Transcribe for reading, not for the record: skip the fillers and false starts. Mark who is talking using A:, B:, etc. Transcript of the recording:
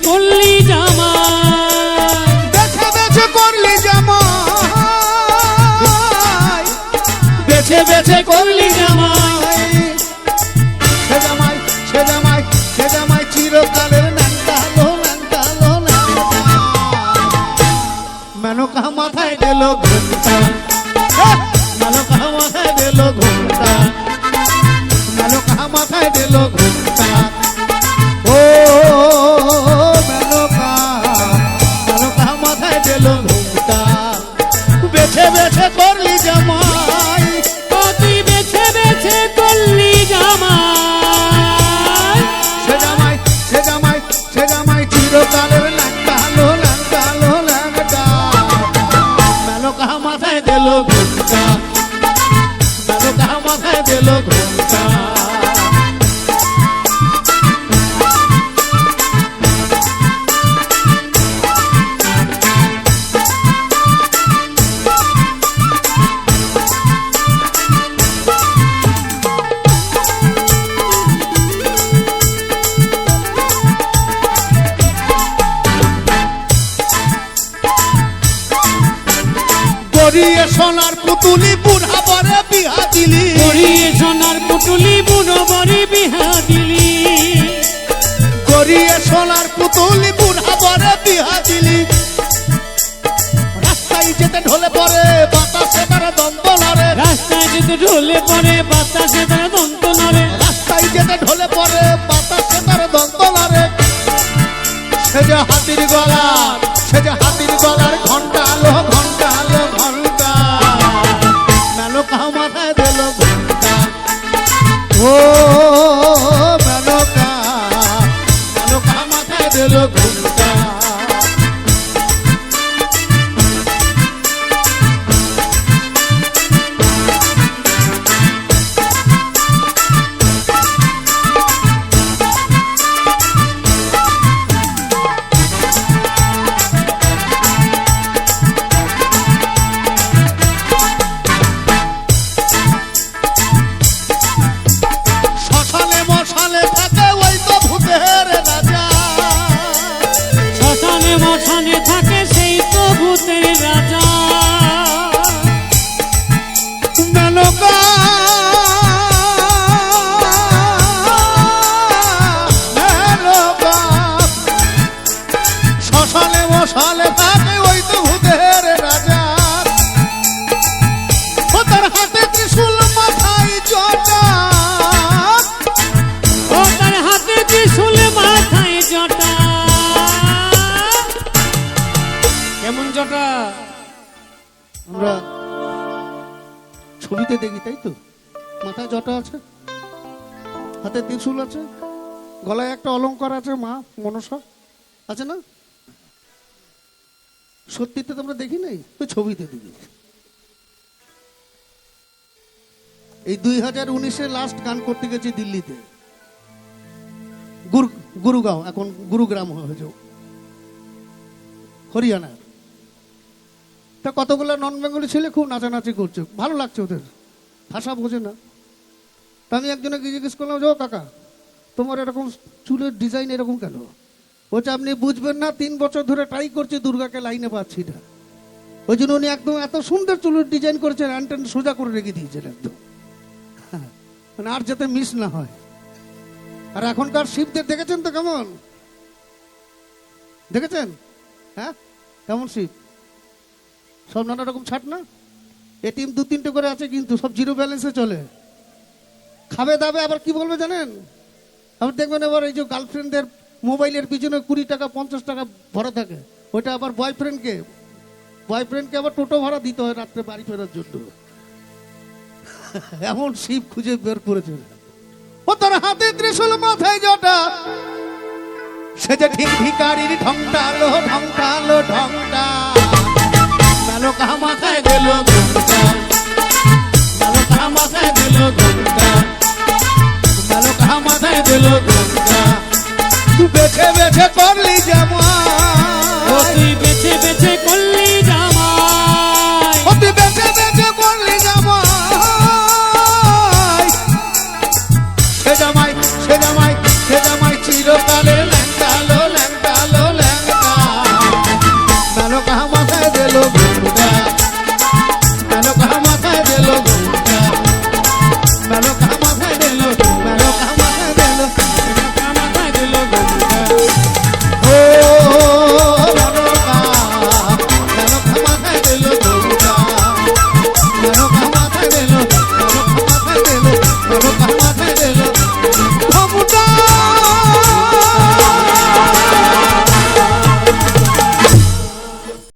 A: করলি জামা,
B: বেছে বেছে করলি জামা,
A: বেছে বেছে করলি জামা।
B: সে জামাই সে জামাই সে জামাই চিরকালের ন্যাংটালো ন্যাংটালো ন্যাংটা। মেনকা মাথায় দিল ঘুমটা, মেনকা মাথায় দিল ঘুমটা, মেনকা মাথায় দিল ঘুমটা। ও মেনকা, মেনকা মাথায় দিল ঘুমটা। বেছে বেছে করলি জামাই,
A: ও তুই বেছে বেছে করলি জামা।
B: সে জামাই সে জামাই সে জামাই চিরকালের ল্যাংটালো ল্যাংটালো ল্যাংটা। মেনকা মাথায় দিল ঘুমটা, মেনকা মাথায় দিল ঘুমটা। গড়িয়ে সোনার পুতুলি বুড়া বরে বিহা দিলি,
A: গড়িয়ে সোনার পুতুলি বুড়ো বরে বিহা দিলি,
B: গড়িয়ে সোনার পুতুলি বুড়া বরে বিহা দিলি। রাস্তায় যেতে ঢলে পড়ে বাতাসে তার দ্বন্দ্ব লড়ে,
A: রাস্তায় যেতে ঢলে পড়ে বাতাসে তার দন্ত নড়ে,
B: রাস্তায় যেতে ঢলে পড়ে বাতাসে তার দ্বন্দ্ব লড়ে। সে যে হাতির গলার, সে যে হাতির গলার ঘন্টা আলো ঘন্টা আলো ঘন্টা। মেনকা মাথায় দিল ঘন্টা, ও মেনকা, মেনকা মাথায় দিল ঘন্টা। শ্মশানে মশানে থাকে ওই তো ভূতের রাজা,
A: শ্মশানে মশানে থাকে সেই তো ভূতের রাজা।
B: মেনকা মেনকা শ্মশানে মশানে থাকে ওই তো ভূতের রাজা। ও তার হাতে ত্রিশূল মাথায় জটা,
A: ও তার হাতে ত্রিশূল মাথায় জটা। কেমন জটা?
B: আমরা ছবিতে দেখি তাই তো, মাথায় জটা আছে, হাতে ত্রিশূল আছে, গলায় একটা অলংকার আছে, মা মনসা আছে না? সত্যিতে তো আমরা দেখি নাই, ওই ছবিতে দেখি। এই 2019-এ লাস্ট গান করতে গেছি দিল্লিতে, গুরুগাঁও, এখন গুরুগ্রাম হয়ে যাও, হরিয়ানার। তা কতগুলো নন বেঙ্গলি ছেলে খুব নাচানাচি করছে, ভালো লাগছে, ওদের ভাষা বোঝে না। তা আমি একজনকে জিজ্ঞেস করলাম, যে ও কাকা তোমার এরকম চুলের ডিজাইন এরকম কেন? বলছে আপনি বুঝবেন না, 3 বছর ধরে ট্রাই করছি, দুর্গাকে লাইনে পাচ্ছি না। ওই জন্য উনি একদম এত সুন্দর চুলের ডিজাইন করেছেন, অ্যান্টেন সোজা করে রেখে দিয়েছেন একদম, মানে আর যাতে মিস না হয়। আর এখনকার শিবদের দেখেছেন তো কেমন, দেখেছেন? হ্যাঁ, কেমন শিব, সব নানা রকম ছাট না, এটিএম 2-3টে করে আছে, কিন্তু সব জিরো ব্যালেন্সে চলে। খাবে দাবে আবার কি বলবে জানেন? আবার দেখবেন এবার এই যে গার্লফ্রেন্ডদের মোবাইলের পিছনে 20 টাকা 50 টাকা ভরা থাকে, ওইটা আবার বয়ফ্রেন্ডকে আবার টোটো ভাড়া দিতে হয় রাত্রে বাড়ি ফেরার জন্য। এমন শিব খুঁজে বের করেছে। ও তার হাতে ত্রিশূল মাথায় জটা, সে যে ঠিক ভিকারির ঢংটালো ঢংটালো ঢংটা। মেনকা মাথায় দিল ঘুমটা, মেনকা মাথায় দিল ঘুমটা, মেনকা মাথায় দিল ঘুমটা।